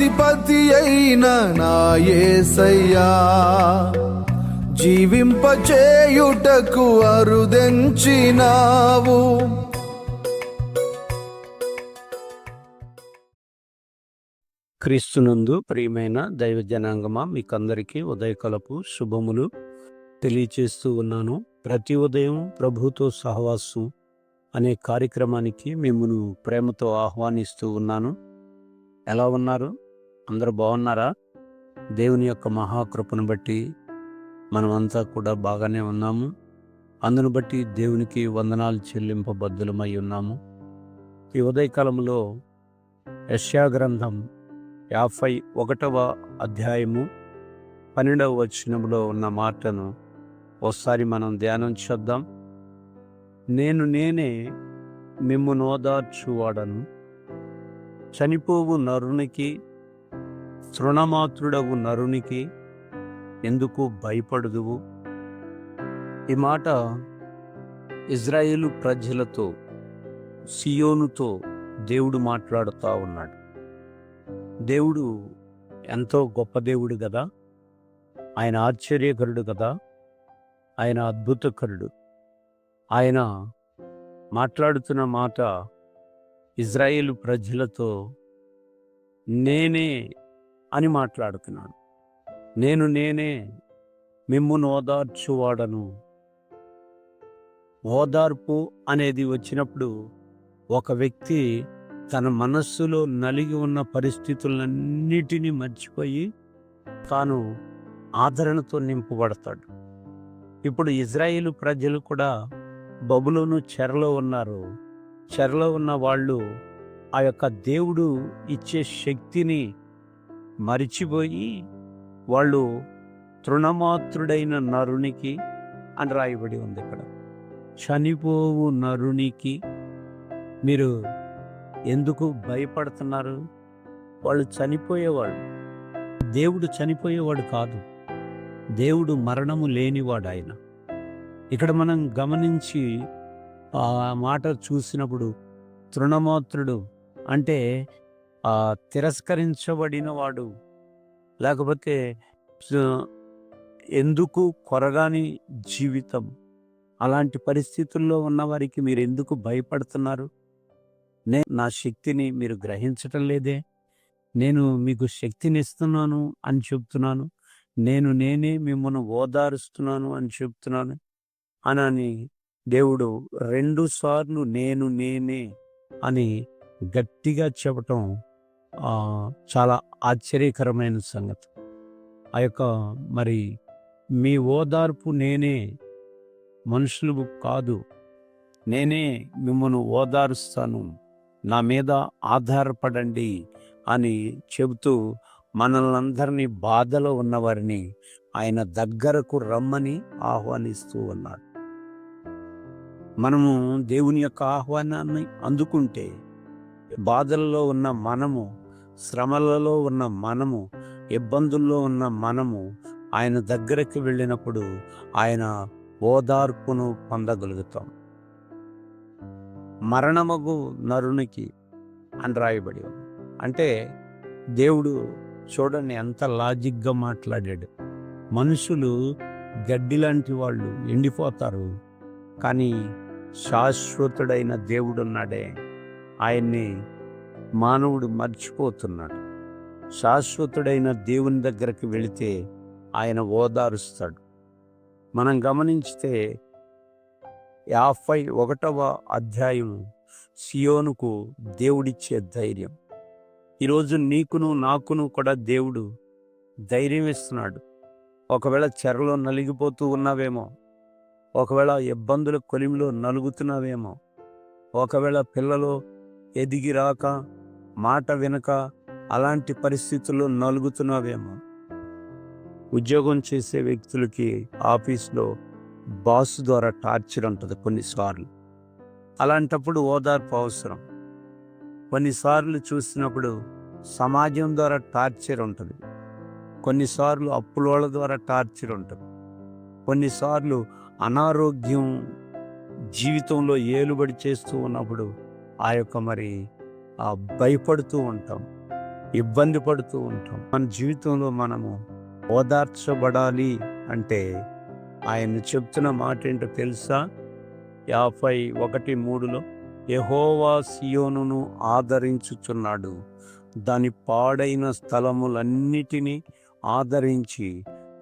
అధిపతి అయిన నా యేసయ్యా, జీవింపచేయుటకు అరుదెంచినావు. క్రీస్తునందు ప్రియమైన దైవ జనాంగమా, మీకందరికీ ఉదయకాలపు శుభములు తెలియచేస్తూ ఉన్నాను. ప్రతి ఉదయం ప్రభుతో సహవాసం అనే కార్యక్రమానికి మిమ్మల్ని ప్రేమతో ఆహ్వానిస్తూ ఉన్నాను. ఎలా ఉన్నారు? అందరూ బాగున్నారా? దేవుని యొక్క మహాకృపను బట్టి మనమంతా కూడా బాగానే ఉన్నాము. అందును బట్టి దేవునికి వందనాలు చెల్లింపబద్ధులమై ఉన్నాము. ఈ ఉదయకాలంలో యెషయా గ్రంథం 51వ అధ్యాయము 12వ వచనంలో ఉన్న మాటను ఒకసారి మనం ధ్యానం చేద్దాం. నేనే మిమ్మును ఓదార్చువాడను, చనిపోవు నరునికి, తృణమాత్రుడవు నరునికి ఎందుకు భయపడదువు? ఈ మాట ఇజ్రాయేలు ప్రజలతో, సియోనుతో దేవుడు మాట్లాడుతూ ఉన్నాడు. దేవుడు ఎంతో గొప్ప దేవుడు కదా, ఆయన ఆశ్చర్యకరుడు కదా, ఆయన అద్భుతకరుడు. ఆయన మాట్లాడుతున్న మాట ఇజ్రాయేలు ప్రజలతో నేనే అని మాట్లాడుతున్నాడు. నేనే మిమ్మును ఓదార్చువాడను. ఓదార్పు అనేది వచ్చినప్పుడు ఒక వ్యక్తి తన మనస్సులో నలిగి ఉన్న పరిస్థితులన్నిటినీ మర్చిపోయి తాను ఆదరణతో నింపబడతాడు. ఇప్పుడు ఇజ్రాయేలు ప్రజలు కూడా బబులోను చెరలో ఉన్నారు. చెరలో ఉన్న వాళ్ళు ఆ యొక్క దేవుడు ఇచ్చే శక్తిని మరిచిపోయి వాళ్ళు తృణమాత్రుడైన నరునికి అని రాయబడి ఉంది. ఇక్కడ చనిపోవు నరునికి మీరు ఎందుకు భయపడుతున్నారు? వాళ్ళు చనిపోయేవాడు. దేవుడు చనిపోయేవాడు కాదు, దేవుడు మరణము లేనివాడు ఆయన. ఇక్కడ మనం గమనించి ఆ మాట చూసినప్పుడు తృణమాత్రుడు అంటే తిరస్కరించబడిన వాడు, లేకపోతే ఎందుకు కొరగాని జీవితం, అలాంటి పరిస్థితుల్లో ఉన్నవారికి మీరు ఎందుకు భయపడుతున్నారు? నా శక్తిని మీరు గ్రహించటం లేదే? నేను మీకు శక్తిని ఇస్తున్నాను అని చెప్తున్నాను. నేనే మిమ్మల్ని ఓదారుస్తున్నాను అని చెప్తున్నాను అని దేవుడు 2 సార్లు నేనే అని గట్టిగా చెప్పటం చాలా ఆశ్చర్యకరమైన సంగతి. ఆ యొక్క మరి మీ ఓదార్పు నేనే, మనుషులు కాదు. నేనే మిమ్మల్ని ఓదారుస్తాను, నా మీద ఆధారపడండి అని చెబుతూ మనల్ని అందరినీ, బాధలో ఉన్నవారిని ఆయన దగ్గరకు రమ్మని ఆహ్వానిస్తూ ఉన్నాడు. మనము దేవుని యొక్క ఆహ్వానాన్ని అందుకుంటే బాధల్లో ఉన్న మనము, శ్రమలలో ఉన్న మనము, ఇబ్బందుల్లో ఉన్న మనము ఆయన దగ్గరికి వెళ్ళినప్పుడు ఆయన ఓదార్పును పొందగలుగుతాం. మరణమగు నరునికి అని రాయబడి ఉంది. అంటే దేవుడు చూడండి ఎంత లాజిక్గా మాట్లాడాడు. మనుషులు గడ్డి లాంటి వాళ్ళు, ఎండిపోతారు. కానీ శాశ్వతుడైన దేవుడు ఉన్నాడే, ఆయన్ని మానవుడు మర్చిపోతున్నాడు. శాశ్వతుడైన దేవుని దగ్గరికి వెళితే ఆయన ఓదారుస్తాడు. మనం గమనించితే 51వ అధ్యాయం సియోనుకు దేవుడిచ్చే ధైర్యం. ఈరోజు నీకును నాకును కూడా దేవుడు ధైర్యం ఇస్తున్నాడు. ఒకవేళ చెరలో నలిగిపోతూ ఉన్నావేమో, ఒకవేళ ఇబ్బందుల కొలిమిలో నలుగుతున్నావేమో, ఒకవేళ పిల్లలు ఎదిగి రాక, మాట వినక అలాంటి పరిస్థితుల్లో నలుగుతున్నావేమో, ఉద్యోగం చేసే వ్యక్తులకి ఆఫీస్లో బాస్ ద్వారా టార్చర్ ఉంటుంది కొన్నిసార్లు. అలాంటప్పుడు ఓదార్పు అవసరం. కొన్నిసార్లు చూసినప్పుడు సమాజం ద్వారా టార్చర్ ఉంటుంది, కొన్నిసార్లు అప్పులోళ్ళ ద్వారా టార్చర్ ఉంటుంది, కొన్నిసార్లు అనారోగ్యం జీవితంలో ఏలుబడి చేస్తూ ఉన్నప్పుడు భయపడుతూ ఉంటాం. ఇబ్బంది పడుతూ ఉంటాం. మన జీవితంలో మనము ఓదార్చబడాలి అంటే ఆయన చెప్తున్న మాట ఏంటో తెలుసా? 51:3 యెహోవా సీయోనును ఆదరించుచున్నాడు, దాని పాడైన స్థలములన్నిటినీ ఆదరించి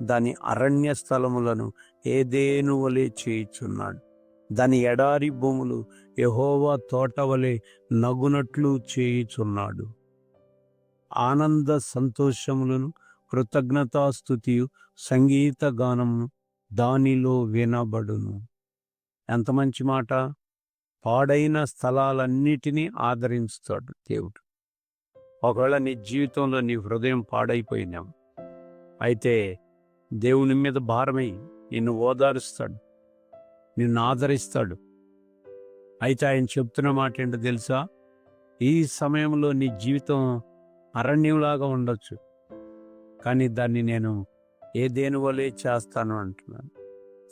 దాని అరణ్య స్థలములను ఏదెను వలె చేయుచున్నాడు. దాని ఎడారి భూములు యెహోవా తోట వలె నగునట్లు చేయుచున్నాడు. ఆనంద సంతోషములను, కృతజ్ఞతాస్తుతియు, సంగీత గానము దానిలో వినబడును. ఎంత మంచి మాట! పాడైన స్థలాలన్నిటినీ ఆదరించుతాడు దేవుడు. ఒకవేళ నీ జీవితంలో నీ హృదయం పాడైపోయినావు అయితే దేవుని మీద భారమై నిన్ను ఓదారుస్తాడు, నిన్ను ఆదరిస్తాడు. అయితే ఆయన చెప్తున్న మాట ఏంటో తెలుసా? ఈ సమయంలో నీ జీవితం అరణ్యంలాగా ఉండొచ్చు, కానీ దాన్ని నేను ఏదేను వలె చేస్తాను అంటున్నాను.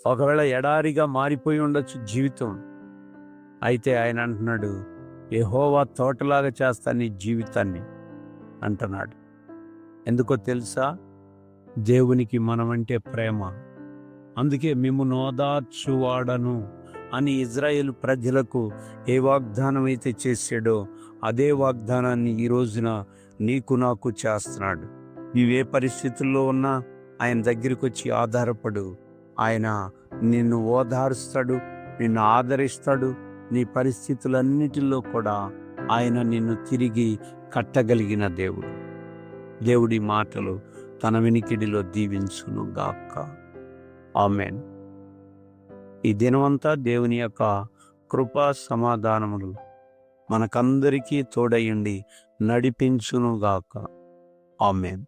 ఒకవేళ ఎడారిగా మారిపోయి ఉండొచ్చు జీవితం, అయితే ఆయన అంటున్నాడు, యెహోవా తోటలాగా చేస్తా నీ జీవితాన్ని అంటున్నాడు. ఎందుకో తెలుసా? దేవునికి మనమంటే ప్రేమ. అందుకే మిమ్మును ఓదార్చువాడను అని ఇజ్రాయేల్ ప్రజలకు ఏ వాగ్దానం అయితే చేశాడో అదే వాగ్దానాన్ని ఈ రోజున నీకు నాకు చేస్తున్నాడు. నీవే పరిస్థితుల్లో ఉన్నా ఆయన దగ్గరికి వచ్చి ఆధారపడు. ఆయన నిన్ను ఓదారుస్తాడు, నిన్ను ఆదరిస్తాడు. నీ పరిస్థితులన్నిటిలో కూడా ఆయన నిన్ను తిరిగి కట్టగలిగిన దేవుడు. దేవుడి మాటలు తన వినికిడిలో దీవించును గాక. ఆమేన్. ఈ దినమంతా దేవుని యొక్క కృపా సమాధానములు మనకందరికీ తోడయుండి నడిపించును గాక. ఆమేన్.